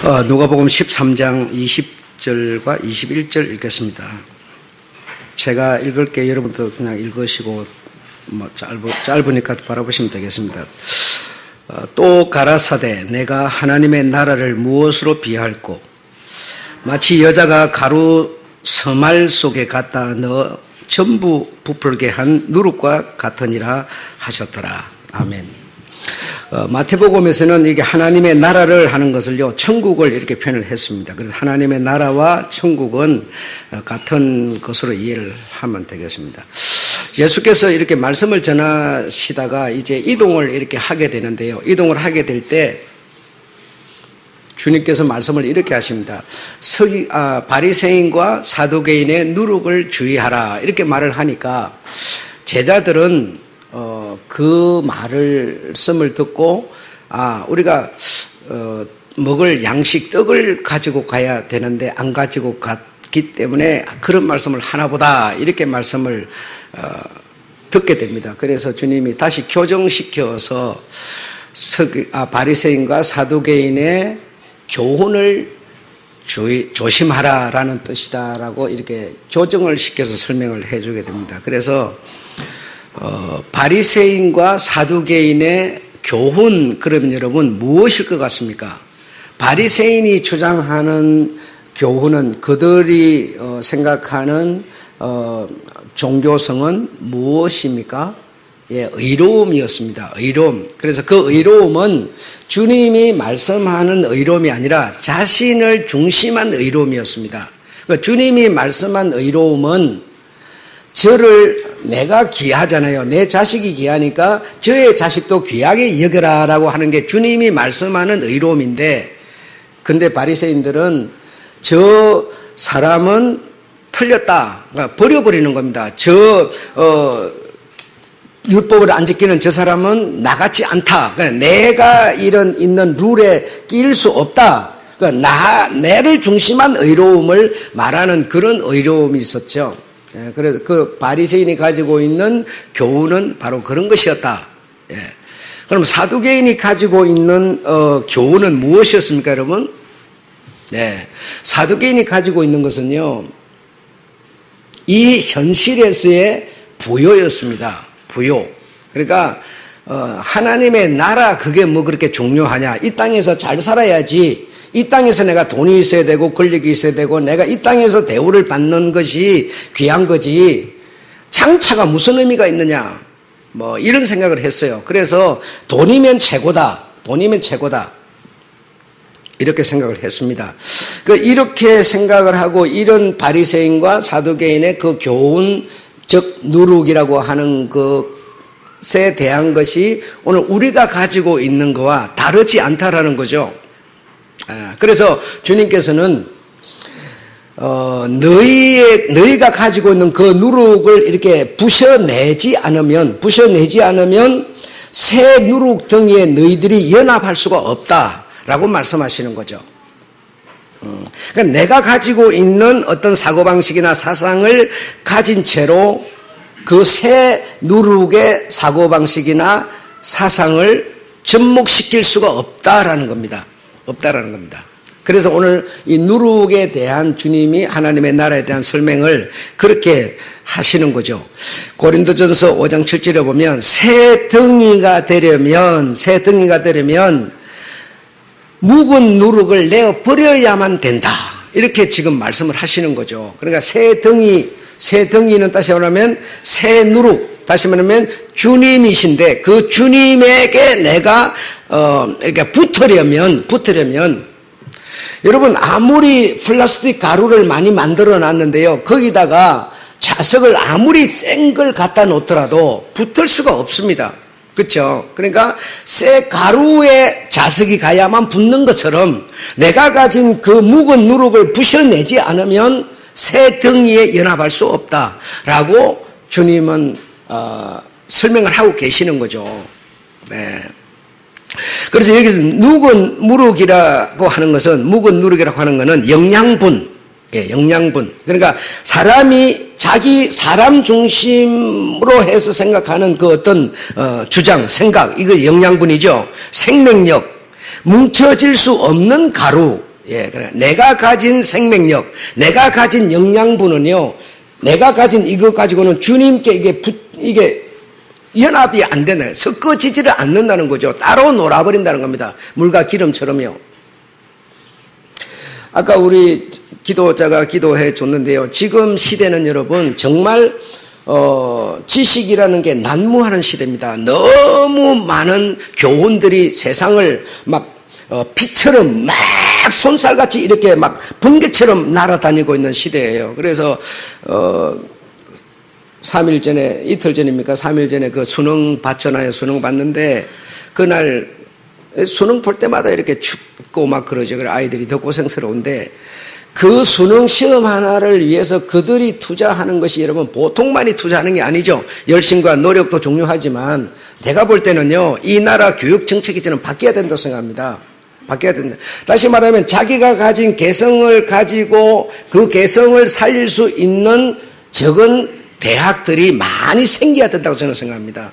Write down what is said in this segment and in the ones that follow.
누가복음 13장 20절과 21절 읽겠습니다. 제가 읽을게 여러분도 그냥 읽으시고 짧으니까 바라보시면 되겠습니다. 또 가라사대 내가 하나님의 나라를 무엇으로 비할꼬 마치 여자가 가루 서말 속에 갖다 넣어 전부 부풀게 한 누룩과 같으니라 하셨더라. 아멘. 마태복음에서는 이게 하나님의 나라를 하는 것을요, 천국을 이렇게 표현을 했습니다. 그래서 하나님의 나라와 천국은 같은 것으로 이해를 하면 되겠습니다. 예수께서 이렇게 말씀을 전하시다가 이제 이동을 이렇게 하게 되는데요. 이동을 하게 될 때 주님께서 말씀을 이렇게 하십니다. 바리새인과 사두개인의 누룩을 주의하라. 이렇게 말을 하니까 제자들은 그 말씀을 듣고 우리가 먹을 양식 떡을 가지고 가야 되는데 안 가지고 갔기 때문에 그런 말씀을 하나보다 이렇게 말씀을 듣게 됩니다. 그래서 주님이 다시 교정시켜서 바리새인과 사두개인의 교훈을 조심하라라는 뜻이다라고 이렇게 교정을 시켜서 설명을 해주게 됩니다. 그래서 바리새인과 사두개인의 교훈, 그러면 여러분 무엇일 것 같습니까? 바리새인이 주장하는 교훈은 그들이 생각하는 종교성은 무엇입니까? 예, 의로움이었습니다. 의로움. 그래서 그 의로움은 주님이 말씀하는 의로움이 아니라 자신을 중심한 의로움이었습니다. 그러니까 주님이 말씀한 의로움은 저를 내가 귀하잖아요. 내 자식이 귀하니까 저의 자식도 귀하게 여겨라라고 하는 게 주님이 말씀하는 의로움인데, 근데 바리새인들은 저 사람은 틀렸다. 그러니까 버려버리는 겁니다. 율법을 안 지키는 저 사람은 나같지 않다. 그러니까 내가 있는 룰에 끼일 수 없다. 그러니까 내를 중심한 의로움을 말하는 그런 의로움이 있었죠. 그래서 그 바리새인이 가지고 있는 교훈은 바로 그런 것이었다. 예. 그럼 사두개인이 가지고 있는 교훈은 무엇이었습니까, 여러분? 네, 사두개인이 가지고 있는 것은요, 이 현실에서의 부요였습니다. 부요. 그러니까 하나님의 나라 그게 뭐 그렇게 중요하냐? 이 땅에서 잘 살아야지. 이 땅에서 내가 돈이 있어야 되고 권력이 있어야 되고 내가 이 땅에서 대우를 받는 것이 귀한 거지 장차가 무슨 의미가 있느냐, 뭐 이런 생각을 했어요. 그래서 돈이면 최고다. 돈이면 최고다. 이렇게 생각을 했습니다. 이렇게 생각을 하고 이런 바리새인과 사두개인의 그 교훈, 즉 누룩이라고 하는 것에 대한 것이 오늘 우리가 가지고 있는 것과 다르지 않다라는 거죠. 그래서 주님께서는 너희가 가지고 있는 그 누룩을 이렇게 부셔내지 않으면 새 누룩 등에 너희들이 연합할 수가 없다라고 말씀하시는 거죠. 그러니까 내가 가지고 있는 어떤 사고방식이나 사상을 가진 채로 그 새 누룩의 사고방식이나 사상을 접목시킬 수가 없다라는 겁니다. 그래서 오늘 이 누룩에 대한 주님이 하나님의 나라에 대한 설명을 그렇게 하시는 거죠. 고린도전서 5장 7절에 보면 새 덩이가 되려면 묵은 누룩을 내어 버려야만 된다. 이렇게 지금 말씀을 하시는 거죠. 그러니까 새 덩이는 다시 말하면 새 누룩, 다시 말하면 주님이신데 그 주님에게 내가 이렇게 붙으려면 여러분 아무리 플라스틱 가루를 많이 만들어 놨는데요, 거기다가 자석을 아무리 센 걸 갖다 놓더라도 붙을 수가 없습니다. 그렇죠? 그러니까 새 가루에 자석이 가야만 붙는 것처럼 내가 가진 그 묵은 누룩을 부셔내지 않으면 새 덩이에 연합할 수 없다라고 주님은 설명을 하고 계시는 거죠. 네. 그래서 여기서 묵은 누룩이라고 하는 것은 영양분. 예, 영양분. 그러니까 사람이 사람 중심으로 해서 생각하는 그 어떤 주장, 생각, 이거 영양분이죠. 생명력, 뭉쳐질 수 없는 가루, 예, 그래. 내가 가진 생명력, 내가 가진 영양분은요, 내가 가진 이것 가지고는 주님께 이게 연합이 안 되네. 섞어지지를 않는다는 거죠. 따로 놀아버린다는 겁니다. 물과 기름처럼요. 아까 우리 기도자가 기도해 줬는데요. 지금 시대는 여러분 정말 지식이라는 게 난무하는 시대입니다. 너무 많은 교훈들이 세상을 막 피처럼 막 손살같이 이렇게 막 번개처럼 날아다니고 있는 시대예요. 그래서 3일 전에, 이틀 전입니까? 3일 전에 그 수능 봤잖아요. 수능 봤는데 그날 수능 볼 때마다 이렇게 춥고 막 그러죠. 그래 아이들이 더 고생스러운데 그 수능 시험 하나를 위해서 그들이 투자하는 것이 여러분 보통 많이 투자하는 게 아니죠. 열심과 노력도 중요하지만 내가 볼 때는요. 이 나라 교육 정책이 저는 바뀌어야 된다고 생각합니다. 바뀌어야 된다. 다시 말하면 자기가 가진 개성을 가지고 그 개성을 살릴 수 있는 적은 대학들이 많이 생겨야 된다고 저는 생각합니다.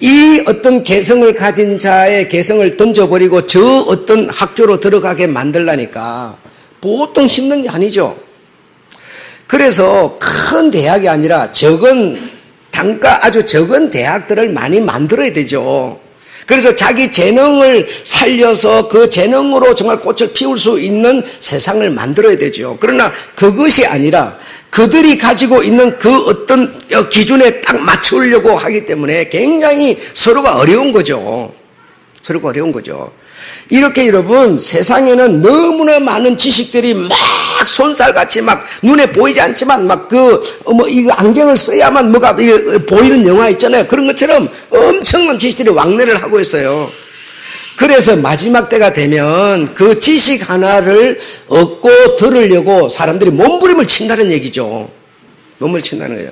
이 어떤 개성을 가진 자의 개성을 던져버리고 저 어떤 학교로 들어가게 만들라니까 보통 힘든 게 아니죠. 그래서 큰 대학이 아니라 적은 단가 아주 적은 대학들을 많이 만들어야 되죠. 그래서 자기 재능을 살려서 그 재능으로 정말 꽃을 피울 수 있는 세상을 만들어야 되죠. 그러나 그것이 아니라 그들이 가지고 있는 그 어떤 기준에 딱 맞추려고 하기 때문에 굉장히 서로가 어려운 거죠. 서로가 어려운 거죠. 이렇게 여러분 세상에는 너무나 많은 지식들이 막 손살같이 막 눈에 보이지 않지만 막 이거 안경을 써야만 뭐가 보이는 영화 있잖아요. 그런 것처럼 엄청난 지식들이 왕래를 하고 있어요. 그래서 마지막 때가 되면 그 지식 하나를 얻고 들으려고 사람들이 몸부림을 친다는 얘기죠. 몸을 친다는 거예요.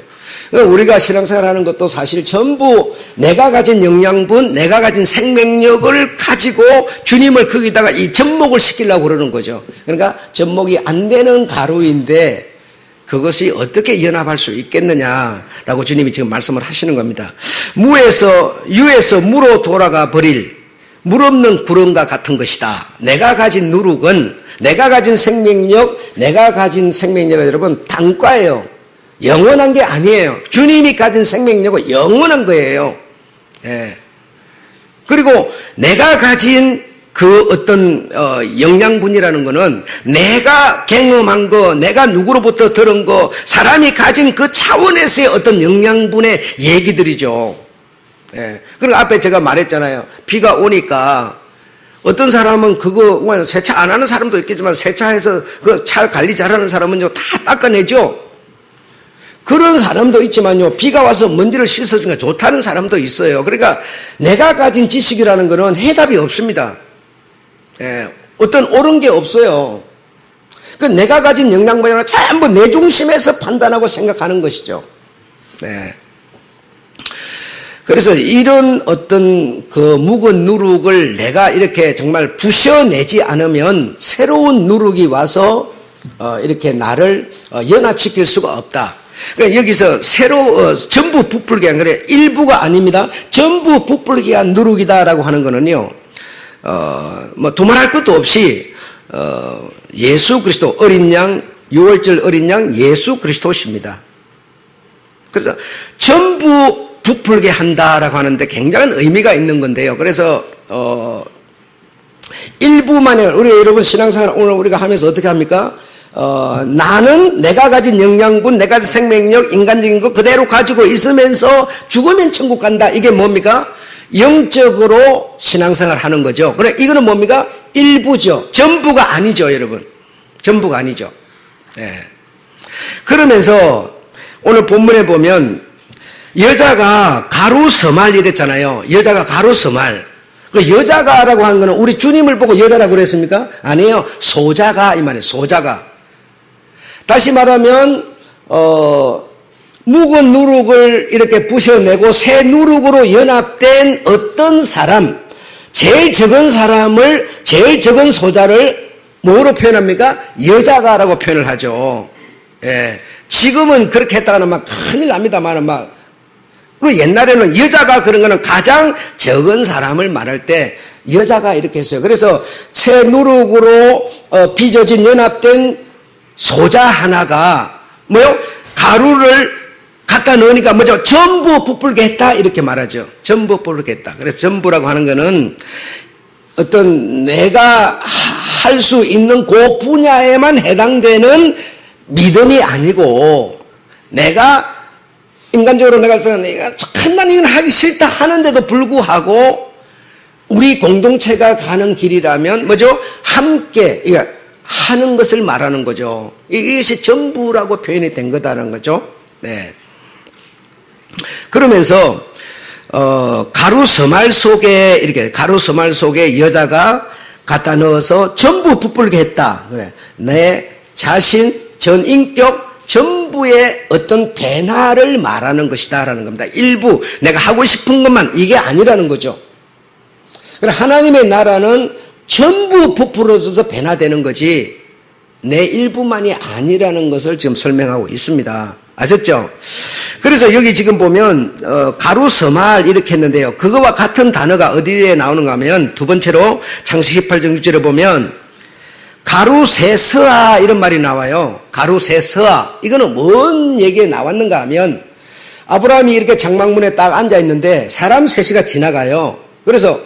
우리가 신앙생활 하는 것도 사실 전부 내가 가진 영양분, 내가 가진 생명력을 가지고 주님을 거기다가 이 접목을 시키려고 그러는 거죠. 그러니까 접목이 안 되는 가루인데 그것이 어떻게 연합할 수 있겠느냐라고 주님이 지금 말씀을 하시는 겁니다. 유에서 무로 돌아가 버릴 물 없는 구름과 같은 것이다. 내가 가진 누룩은, 내가 가진 생명력, 내가 가진 생명력은 여러분 단과예요. 영원한 게 아니에요. 주님이 가진 생명력은 영원한 거예요. 예. 그리고 내가 가진 그 어떤 영양분이라는 거는 내가 경험한 거, 내가 누구로부터 들은 거, 사람이 가진 그 차원에서의 어떤 영양분의 얘기들이죠. 예. 그리고 앞에 제가 말했잖아요. 비가 오니까 어떤 사람은 그거 세차 안 하는 사람도 있겠지만 세차해서 그 차 관리 잘하는 사람은요 다 닦아내죠. 그런 사람도 있지만요, 비가 와서 먼지를 씻어주니까 좋다는 사람도 있어요. 그러니까 내가 가진 지식이라는 거는 해답이 없습니다. 예, 어떤 옳은 게 없어요. 그 내가 가진 영양분이라 전부 내 중심에서 판단하고 생각하는 것이죠. 네. 그래서 이런 어떤 그 묵은 누룩을 내가 이렇게 정말 부셔내지 않으면 새로운 누룩이 와서 이렇게 나를 연합시킬 수가 없다. 그러니까 여기서 전부 부풀게 한 거래. 일부가 아닙니다. 전부 부풀게 한 누룩이다라고 하는 거는요. 두말할 것도 없이 예수 그리스도 어린 양, 6월절 어린 양 예수 그리스도십니다. 그래서 전부 부풀게 한다라고 하는데 굉장한 의미가 있는 건데요. 그래서 일부만에 우리 여러분 신앙생활 오늘 우리가 하면서 어떻게 합니까? 나는 내가 가진 영양분, 내가 가진 생명력, 인간적인 거 그대로 가지고 있으면서 죽으면 천국 간다. 이게 뭡니까? 영적으로 신앙생활 하는 거죠. 그래, 이거는 뭡니까? 일부죠. 전부가 아니죠, 여러분. 전부가 아니죠. 네. 그러면서 오늘 본문에 보면 여자가 가루서말 이랬잖아요. 여자가 가루서말. 그 여자가라고 하는 거는 우리 주님을 보고 여자라고 그랬습니까? 아니에요. 소자가 이 말이에요. 소자가. 다시 말하면 묵은 누룩을 이렇게 부셔내고 새 누룩으로 연합된 어떤 사람, 제일 적은 사람을, 제일 적은 소자를 뭐로 표현합니까? 여자가라고 표현을 하죠. 예. 지금은 그렇게 했다가는 막 큰일 납니다만은 막 그 옛날에는 여자가 그런 거는 가장 적은 사람을 말할 때 여자가 이렇게 했어요. 그래서 새 누룩으로 빚어진 연합된 소자 하나가 뭐요? 가루를 갖다 넣으니까 뭐죠? 전부 부풀게 했다 이렇게 말하죠. 전부 부풀게 했다. 그래서 전부라고 하는 거는 어떤 내가 할 수 있는 그 분야에만 해당되는 믿음이 아니고 내가 인간적으로 내가 난 이건 하기 싫다 하는데도 불구하고 우리 공동체가 가는 길이라면 뭐죠? 함께 하는 것을 말하는 거죠. 이것이 전부라고 표현이 된 거다라는 거죠. 네. 그러면서 가루 서말 속에 이렇게 가루 서말 속에 여자가 갖다 넣어서 전부 부풀게 했다. 그래. 내 자신, 전 인격 전부의 어떤 변화를 말하는 것이다라는 겁니다. 일부 내가 하고 싶은 것만 이게 아니라는 거죠. 그래 하나님의 나라는 전부 부풀어져서 변화되는 거지 내 일부만이 아니라는 것을 지금 설명하고 있습니다. 아셨죠? 그래서 여기 지금 보면 가루 서말 이렇게 했는데요. 그거와 같은 단어가 어디에 나오는가 하면 두 번째로 창세기 18장 6절에 보면 가루 세서아 이런 말이 나와요. 가루 세서아 이거는 뭔 얘기에 나왔는가 하면 아브라함이 이렇게 장막문에 딱 앉아 있는데 사람 셋이가 지나가요. 그래서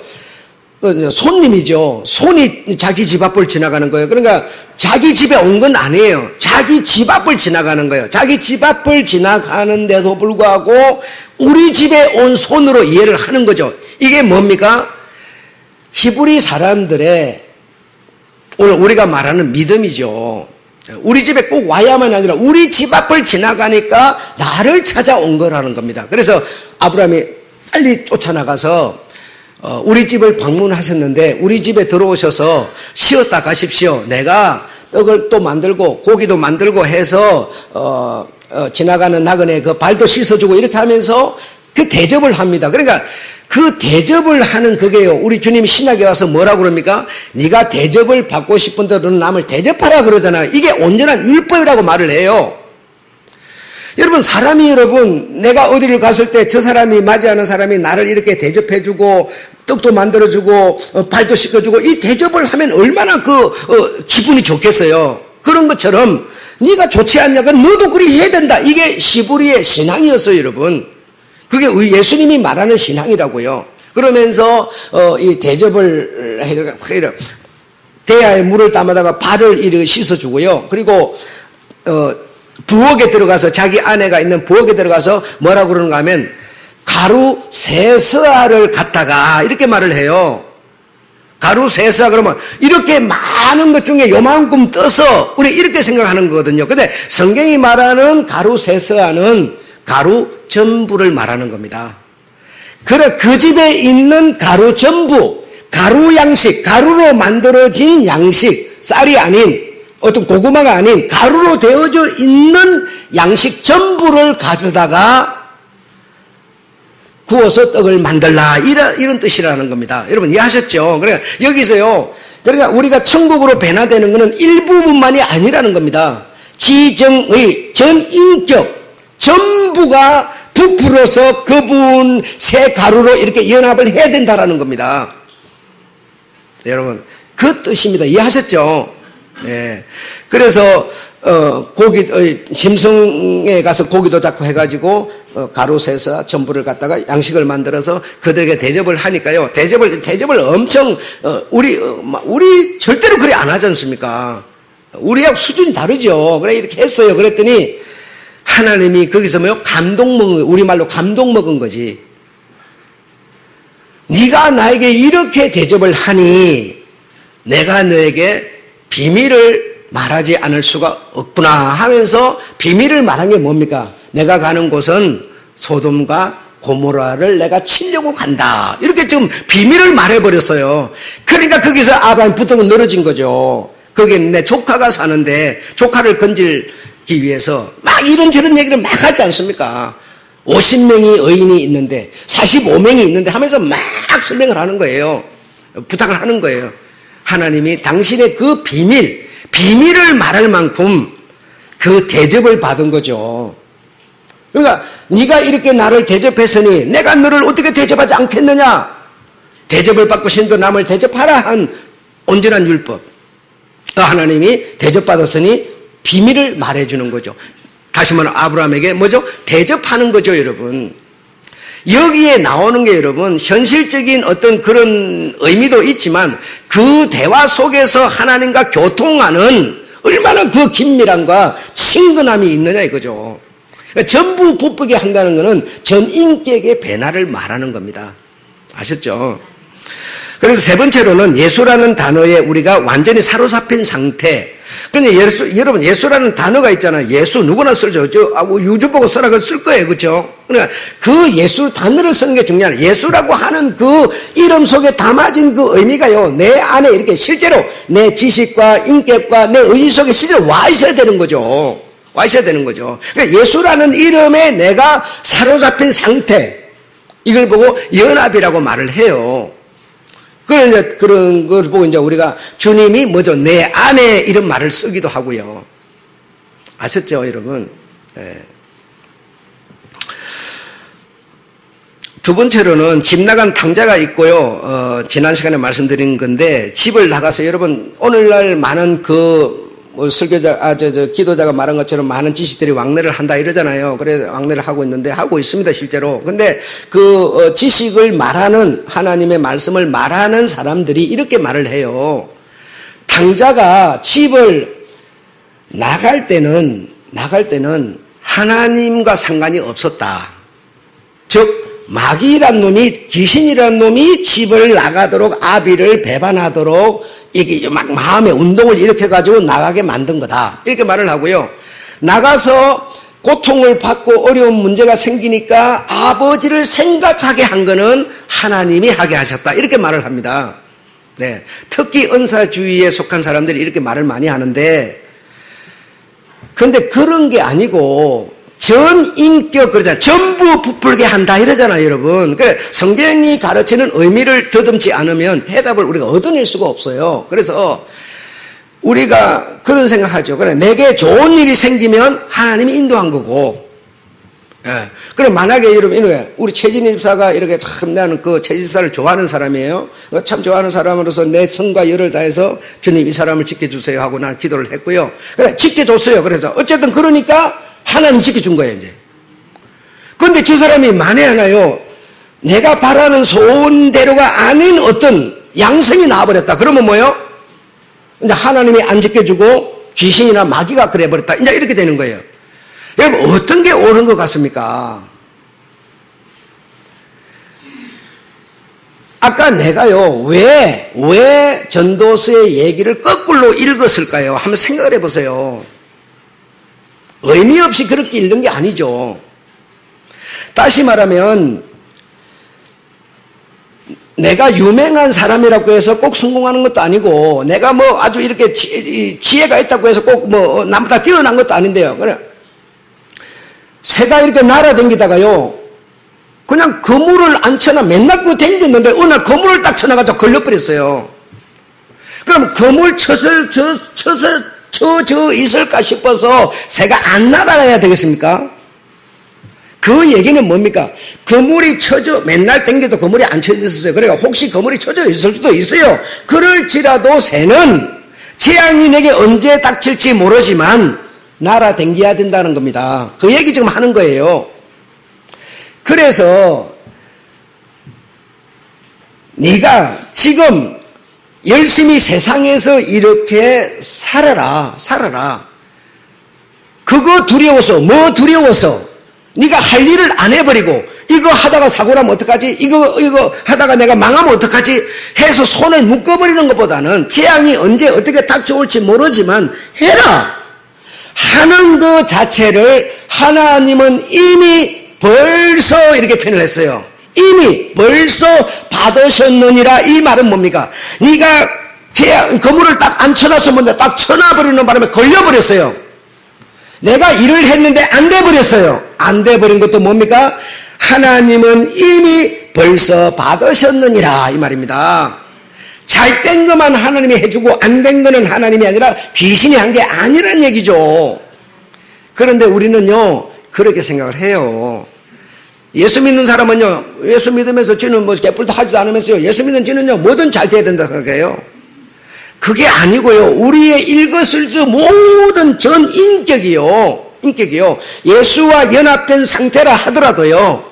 손님이죠. 손이 자기 집 앞을 지나가는 거예요. 그러니까 자기 집에 온 건 아니에요. 자기 집 앞을 지나가는 거예요. 자기 집 앞을 지나가는데도 불구하고 우리 집에 온 손으로 이해를 하는 거죠. 이게 뭡니까? 히브리 사람들의 오늘 우리가 말하는 믿음이죠. 우리 집에 꼭 와야만 아니라 우리 집 앞을 지나가니까 나를 찾아온 거라는 겁니다. 그래서 아브라함이 빨리 쫓아나가서 우리 집을 방문하셨는데 우리 집에 들어오셔서 쉬었다 가십시오. 내가 떡을 또 만들고 고기도 만들고 해서 지나가는 나그네 그 발도 씻어주고 이렇게 하면서 그 대접을 합니다. 그러니까 그 대접을 하는 그게요. 우리 주님이 신약에 와서 뭐라고 그럽니까? 네가 대접을 받고 싶은 대로 남을 대접하라 그러잖아요. 이게 온전한 율법이라고 말을 해요. 여러분 여러분 내가 어디를 갔을 때 저 사람이 맞이하는 사람이 나를 이렇게 대접해주고 떡도 만들어주고 발도 씻어주고 이 대접을 하면 얼마나 기분이 좋겠어요. 그런 것처럼 네가 좋지 않냐가 너도 그리 해야 된다. 이게 히브리의 신앙이었어요. 여러분. 그게 예수님이 말하는 신앙이라고요. 그러면서 이 대접을 해서 대야에 물을 담아다가 발을 이렇게 씻어주고요. 그리고 부엌에 들어가서 자기 아내가 있는 부엌에 들어가서 뭐라고 그러는가 하면 가루 세서아를 갖다가 이렇게 말을 해요. 가루 세서아 그러면 이렇게 많은 것 중에 요만큼 떠서 우리 이렇게 생각하는 거거든요. 근데 성경이 말하는 가루 세서아는 가루 전부를 말하는 겁니다. 그래 그 집에 있는 가루 전부, 가루 양식, 가루로 만들어진 양식, 쌀이 아닌 어떤 고구마가 아닌 가루로 되어져 있는 양식 전부를 가져다가 구워서 떡을 만들라 이런 뜻이라는 겁니다. 여러분 이해하셨죠? 그러니까 여기서요. 그러니까 우리가 천국으로 변화되는 것은 일부분만이 아니라는 겁니다. 지정의 전인격 전부가 부풀어서 그분 새 가루로 이렇게 연합을 해야 된다라는 겁니다. 여러분 그 뜻입니다. 이해하셨죠? 네. 그래서 심성에 가서 고기도 잡고 해가지고 가루 세서 전부를 갖다가 양식을 만들어서 그들에게 대접을 하니까요. 대접을 엄청 우리 절대로 그래 안 하지 않습니까? 우리하고 수준이 다르죠. 그래 이렇게 했어요. 그랬더니 하나님이 거기서 우리말로 감동 먹은 거지. 네가 나에게 이렇게 대접을 하니 내가 너에게 비밀을 말하지 않을 수가 없구나 하면서 비밀을 말한 게 뭡니까? 내가 가는 곳은 소돔과 고모라를 내가 치려고 간다. 이렇게 지금 비밀을 말해버렸어요. 그러니까 거기서 아브라함 부탁은 늘어진 거죠. 거기는 내 조카가 사는데 조카를 건질기 위해서 막 이런저런 얘기를 막 하지 않습니까? 50명이 의인이 있는데 45명이 있는데 하면서 막 설명을 하는 거예요. 부탁을 하는 거예요. 하나님이 당신의 그 비밀을 말할 만큼 그 대접을 받은 거죠. 그러니까 네가 이렇게 나를 대접했으니 내가 너를 어떻게 대접하지 않겠느냐. 대접을 받고 신도 남을 대접하라 한 온전한 율법. 하나님이 대접받았으니 비밀을 말해주는 거죠. 다시 말하면 아브라함에게 뭐죠? 대접하는 거죠, 여러분. 여기에 나오는 게 여러분 현실적인 어떤 그런 의미도 있지만 그 대화 속에서 하나님과 교통하는 얼마나 그 긴밀함과 친근함이 있느냐 이거죠. 그러니까 전부 부쁘게 한다는 것은 전 인격의 변화를 말하는 겁니다. 아셨죠? 그래서 세 번째로는 예수라는 단어에 우리가 완전히 사로잡힌 상태. 그런데 여러분 예수라는 단어가 있잖아요. 예수 누구나 쓰죠. 유주 보고 쓰라고 쓸 거예요. 그렇죠? 그러니까 그 예수 단어를 쓰는 게 중요해요. 예수라고 하는 그 이름 속에 담아진 그 의미가요. 내 안에 이렇게 실제로 내 지식과 인격과 내 의지 속에 실제로 와 있어야 되는 거죠. 와 있어야 되는 거죠. 그러니까 예수라는 이름에 내가 사로잡힌 상태. 이걸 보고 연합이라고 말을 해요. 그런 걸 보고 이제 우리가 주님이 뭐죠? 내 안에 이런 말을 쓰기도 하고요. 아셨죠, 여러분? 네. 두 번째로는 집 나간 탕자가 있고요. 지난 시간에 말씀드린 건데 집을 나가서 여러분 오늘날 많은 설교자, 기도자가 말한 것처럼 많은 지식들이 왕래를 한다 이러잖아요. 그래서 왕래를 하고 있는데, 하고 있습니다, 실제로. 근데 지식을 말하는, 하나님의 말씀을 말하는 사람들이 이렇게 말을 해요. 탕자가 집을 나갈 때는 하나님과 상관이 없었다. 즉, 마귀란 놈이, 귀신이란 놈이 집을 나가도록 아비를 배반하도록 이게 막 마음의 운동을 일으켜가지고 나가게 만든 거다. 이렇게 말을 하고요. 나가서 고통을 받고 어려운 문제가 생기니까 아버지를 생각하게 한 거는 하나님이 하게 하셨다. 이렇게 말을 합니다. 네. 특히 은사주의에 속한 사람들이 이렇게 말을 많이 하는데, 그런데 그런 게 아니고, 전 인격 그러잖아요. 전부 부풀게 한다 이러잖아요, 여러분. 그래 성경이 가르치는 의미를 더듬지 않으면 해답을 우리가 얻어낼 수가 없어요. 그래서 우리가 그런 생각하죠. 그래 내게 좋은 일이 생기면 하나님이 인도한 거고. 예. 그럼 만약에 여러분 우리 최진희 집사가 이렇게 참 나는 최 집사를 좋아하는 사람이에요. 참 좋아하는 사람으로서 내 성과 열을 다해서 주님 이 사람을 지켜주세요 하고 나는 기도를 했고요. 그래 지켜줬어요. 그래서 어쨌든 그러니까 하나님 지켜준 거예요, 이제. 그런데 저 사람이 만에 하나요, 내가 바라는 소원대로가 아닌 어떤 양성이 나와버렸다. 그러면 뭐예요? 이제 하나님이 안 지켜주고 귀신이나 마귀가 그래버렸다. 이제 이렇게 되는 거예요. 여러분, 어떤 게 옳은 것 같습니까? 아까 내가요, 왜 전도서의 얘기를 거꾸로 읽었을까요? 한번 생각을 해보세요. 의미 없이 그렇게 읽는 게 아니죠. 다시 말하면 내가 유명한 사람이라고 해서 꼭 성공하는 것도 아니고 내가 아주 이렇게 지혜가 있다고 해서 꼭 남보다 뛰어난 것도 아닌데요. 그래 새가 이렇게 날아다니다가요 그냥 그물을 안 쳐나 맨날 댕겼는데 어느 날 그물을 딱 쳐나가지고 걸려버렸어요. 그럼 그물 쳐서 있을까 싶어서 새가 안 날아가야 되겠습니까? 그 얘기는 뭡니까? 그물이 맨날 땡겨도 그물이 안 쳐져 있었어요. 그러니까 혹시 그물이 쳐져 있을 수도 있어요. 그럴지라도 새는 재앙이 내게 언제 닥칠지 모르지만 날아다녀야 된다는 겁니다. 그 얘기 지금 하는 거예요. 그래서 네가 지금 열심히 세상에서 이렇게 살아라. 그거 두려워서, 네가 할 일을 안 해버리고, 이거 하다가 사고 나면 어떡하지? 이거 하다가 내가 망하면 어떡하지? 해서 손을 묶어버리는 것보다는 재앙이 언제 어떻게 닥쳐올지 모르지만 해라! 하는 것 자체를 하나님은 이미 벌써 이렇게 표현을 했어요. 이미 벌써 받으셨느니라. 이 말은 뭡니까? 네가 그물을 딱 안 쳐놨으면 뭔데 딱 쳐놔버리는 바람에 걸려버렸어요. 내가 일을 했는데 안 돼버렸어요. 안 돼버린 것도 뭡니까? 하나님은 이미 벌써 받으셨느니라. 이 말입니다. 잘 된 것만 하나님이 해주고 안 된 거는 하나님이 아니라 귀신이 한 게 아니란 얘기죠. 그런데 우리는요 그렇게 생각을 해요. 예수 믿는 사람은요, 예수 믿으면서 지는 뭐 개뿔도 하지도 않으면서요, 예수 믿는 지는요, 뭐든 잘 돼야 된다 생각해요. 그게 아니고요, 우리의 일거수일투 모든 전 인격이요, 예수와 연합된 상태라 하더라도요,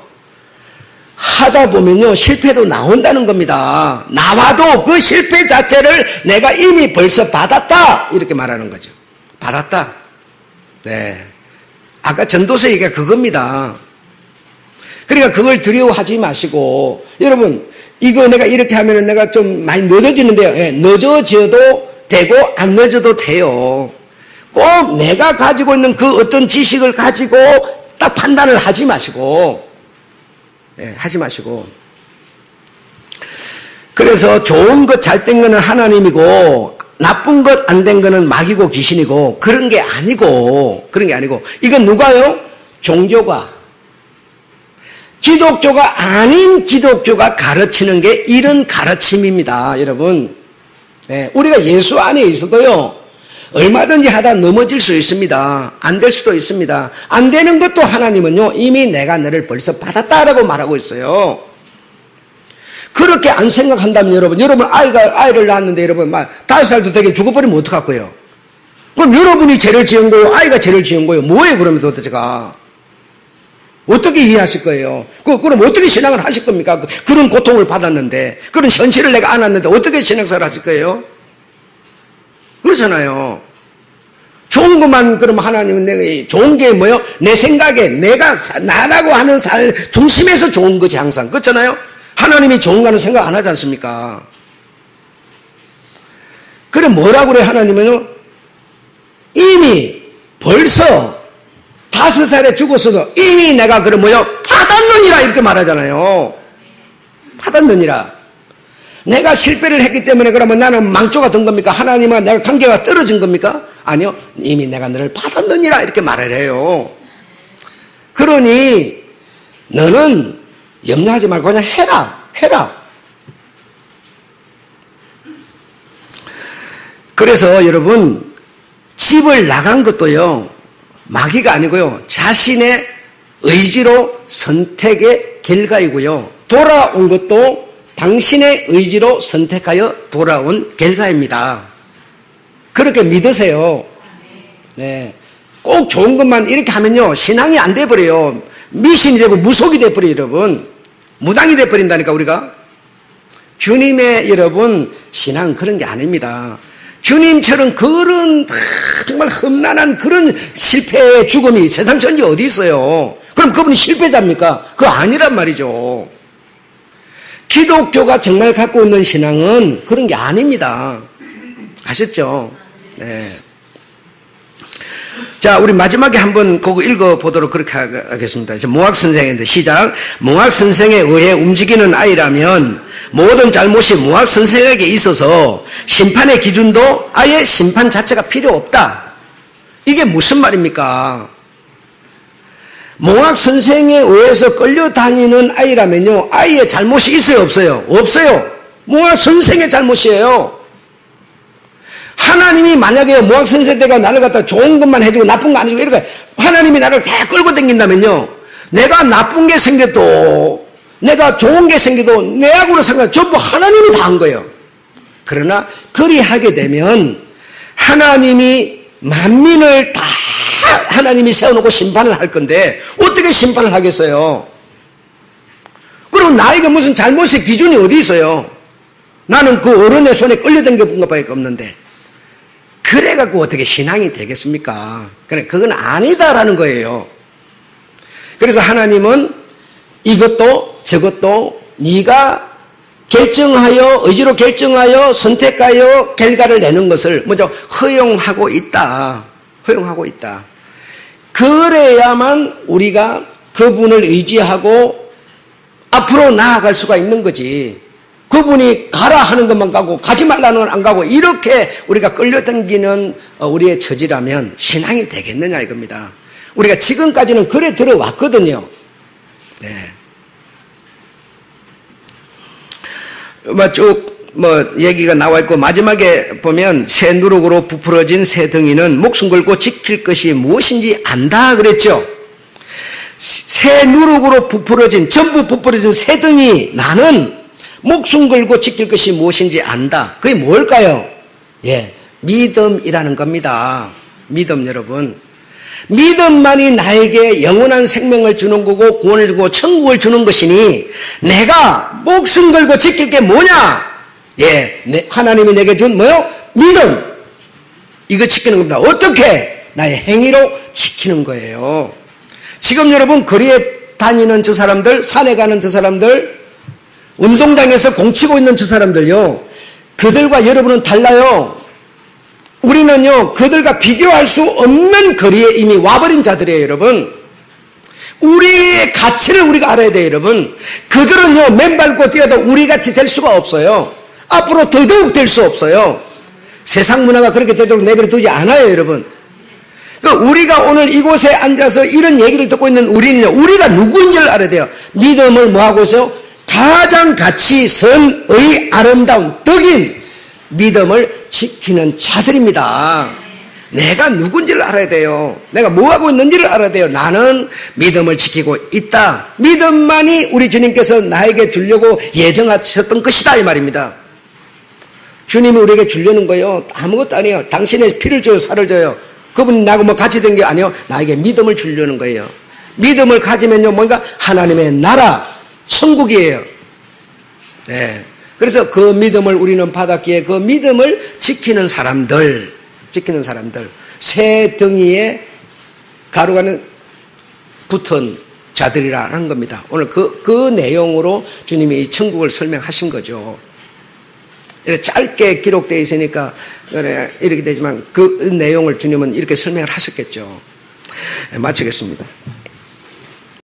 하다 보면요, 실패도 나온다는 겁니다. 나와도 그 실패 자체를 내가 이미 벌써 받았다, 이렇게 말하는 거죠. 받았다. 네. 아까 전도서 얘기가 그겁니다. 그러니까 그걸 두려워하지 마시고, 여러분, 이거 내가 이렇게 하면은 내가 좀 많이 늦어지는데요. 예, 늦어져도 되고, 안 늦어도 돼요. 꼭 내가 가지고 있는 그 어떤 지식을 가지고 딱 판단을 하지 마시고, 예, 하지 마시고. 그래서 좋은 것 잘 된 거는 하나님이고, 나쁜 것 안 된 거는 마귀고 귀신이고, 그런 게 아니고, 이건 누가요? 종교가. 기독교가 아닌 기독교가 가르치는 게 이런 가르침입니다, 여러분. 네, 우리가 예수 안에 있어도요, 얼마든지 하다 넘어질 수 있습니다. 안 될 수도 있습니다. 안 되는 것도 하나님은요, 이미 내가 너를 벌써 받았다라고 말하고 있어요. 그렇게 안 생각한다면 여러분 아이를 낳았는데 여러분, 5살도 되게 죽어버리면 어떡할 거예요? 그럼 여러분이 죄를 지은 거예요? 아이가 죄를 지은 거예요? 뭐예요, 그러면 도대체가? 어떻게 이해하실 거예요? 그럼 어떻게 신앙을 하실 겁니까? 그런 고통을 받았는데, 그런 현실을 내가 안았는데, 어떻게 신앙생활을 하실 거예요? 그렇잖아요. 좋은 것만, 그럼 하나님은 내가, 좋은 게 뭐예요? 내 생각에, 나라고 하는 중심에서 좋은 거지, 항상. 그렇잖아요? 하나님이 좋은 거는 생각 안 하지 않습니까? 그래, 뭐라고 그래, 하나님은요? 이미 벌써 5살에 죽었어도 이미 내가 받았느니라 이렇게 말하잖아요. 받았느니라. 내가 실패를 했기 때문에 그러면 나는 망조가 된 겁니까? 하나님과 내가 관계가 떨어진 겁니까? 아니요. 이미 내가 너를 받았느니라 이렇게 말을 해요. 그러니 너는 염려하지 말고 그냥 해라. 그래서 여러분, 집을 나간 것도요, 마귀가 아니고요, 자신의 의지로 선택의 결과이고요, 돌아온 것도 당신의 의지로 선택하여 돌아온 결과입니다. 그렇게 믿으세요. 네. 꼭 좋은 것만 이렇게 하면요, 신앙이 안 돼버려요. 미신이 되고 무속이 돼버려요, 여러분. 무당이 돼버린다니까, 우리가. 주님의 여러분, 신앙은 그런 게 아닙니다. 주님처럼 그런 정말 험난한 그런 실패의 죽음이 세상 전체에 어디 있어요? 그럼 그분이 실패자입니까? 그거 아니란 말이죠. 기독교가 정말 갖고 있는 신앙은 그런 게 아닙니다. 아셨죠? 네. 자, 우리 마지막에 한번 그거 읽어보도록 그렇게 하겠습니다. 몽학 선생인데 시작. 몽학 선생에 의해 움직이는 아이라면 모든 잘못이 몽학 선생에게 있어서 심판의 기준도 아예 심판 자체가 필요 없다. 이게 무슨 말입니까? 몽학 선생에 의해서 끌려다니는 아이라면요, 아이의 잘못이 있어요, 없어요? 없어요. 몽학 선생의 잘못이에요. 하나님이 만약에 몽학 선생대가 나를 갖다 좋은 것만 해주고 나쁜 거 안 해주고 이렇게 하나님이 나를 다 끌고 다닌다면요, 내가 나쁜 게 생겨도 내가 좋은 게 생겨도 내 악으로 생각 전부 하나님이 다 한 거예요. 그러나 그리하게 되면 하나님이 만민을 다 하나님이 세워놓고 심판을 할 건데 어떻게 심판을 하겠어요? 그럼 나에게 무슨 잘못의 기준이 어디 있어요? 나는 그 어른의 손에 끌려당겨본 것밖에 없는데 그래갖고 어떻게 신앙이 되겠습니까? 그건 아니다라는 거예요. 그래서 하나님은 이것도 저것도 네가 결정하여 의지로 결정하여 선택하여 결과를 내는 것을 먼저 허용하고 있다. 허용하고 있다. 그래야만 우리가 그분을 의지하고 앞으로 나아갈 수가 있는 거지. 그분이 가라 하는 것만 가고 가지 말라는 건 안 가고 이렇게 우리가 끌려당기는 우리의 처지라면 신앙이 되겠느냐 이겁니다. 우리가 지금까지는 그래 들어왔거든요. 네. 얘기가 나와 있고 마지막에 보면 새 누룩으로 부풀어진 새 덩이는 목숨 걸고 지킬 것이 무엇인지 안다 그랬죠. 새 누룩으로 전부 부풀어진 새 등이 나는 목숨 걸고 지킬 것이 무엇인지 안다. 그게 뭘까요? 예, 믿음이라는 겁니다. 믿음 여러분. 믿음만이 나에게 영원한 생명을 주는 거고 구원을 주고 천국을 주는 것이니 내가 목숨 걸고 지킬 게 뭐냐? 예, 하나님이 내게 준 뭐요? 믿음. 이거 지키는 겁니다. 어떻게? 나의 행위로 지키는 거예요. 지금 여러분 거리에 다니는 저 사람들, 산에 가는 저 사람들, 운동장에서 공치고 있는 저 사람들요. 그들과 여러분은 달라요. 우리는요, 그들과 비교할 수 없는 거리에 이미 와버린 자들이에요, 여러분. 우리의 가치를 우리가 알아야 돼요, 여러분. 그들은요, 맨발고 뛰어도 우리같이 될 수가 없어요. 앞으로 더더욱 될 수 없어요. 세상 문화가 그렇게 되도록 내버려 두지 않아요, 여러분. 우리가 오늘 이곳에 앉아서 이런 얘기를 듣고 있는 우리는요, 우리가 누구인지를 알아야 돼요. 믿음을 뭐하고 있어요? 가장 가치, 선의 아름다운 덕인 믿음을 지키는 자들입니다. 내가 누군지를 알아야 돼요. 내가 뭐하고 있는지를 알아야 돼요. 나는 믿음을 지키고 있다. 믿음만이 우리 주님께서 나에게 주려고 예정하셨던 것이다 이 말입니다. 주님이 우리에게 주려는 거예요. 아무것도 아니에요. 당신의 피를 줘요. 살을 줘요. 그분이 나하고 뭐 같이 된 게 아니에요. 나에게 믿음을 주려는 거예요. 믿음을 가지면요, 뭔가 하나님의 나라, 천국이에요. 네. 그래서 그 믿음을 우리는 받았기에 그 믿음을 지키는 사람들, 새 등이에 가루가는 붙은 자들이라는 겁니다. 오늘 그 내용으로 주님이 이 천국을 설명하신 거죠. 이렇게 짧게 기록되어 있으니까 이렇게 되지만 그 내용을 주님은 이렇게 설명을 하셨겠죠. 마치겠습니다.